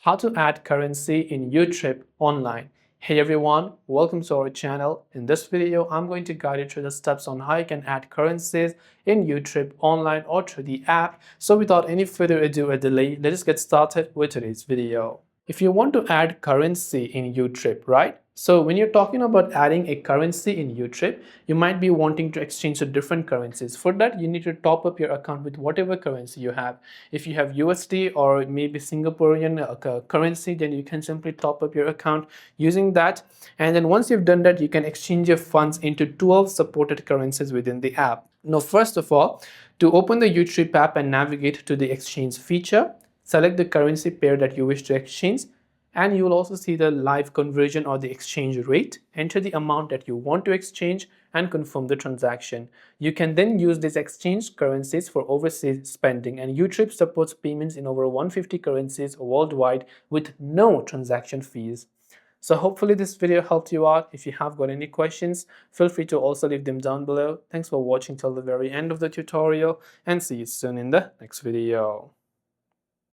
How to add currency in YouTrip online. Hey everyone, welcome to our channel. In this video, I'm going to guide you through the steps on how you can add currencies in YouTrip online or through the app. So without any further ado or delay, let us get started with today's video. If you want to add currency in YouTrip, right? So when you're talking about adding a currency in YouTrip, you might be wanting to exchange to different currencies. For that, you need to top up your account with whatever currency you have. If you have USD or maybe Singaporean currency, then you can simply top up your account using that. And then once you've done that, you can exchange your funds into 12 supported currencies within the app. Now, first of all, to open the YouTrip app and navigate to the exchange feature, select the currency pair that you wish to exchange, and you will also see the live conversion or the exchange rate. Enter the amount that you want to exchange and confirm the transaction. You can then use these exchange currencies for overseas spending, and YouTrip supports payments in over 150 currencies worldwide with no transaction fees. So hopefully this video helped you out. If you have got any questions, feel free to also leave them down below. Thanks for watching till the very end of the tutorial, and see you soon in the next video.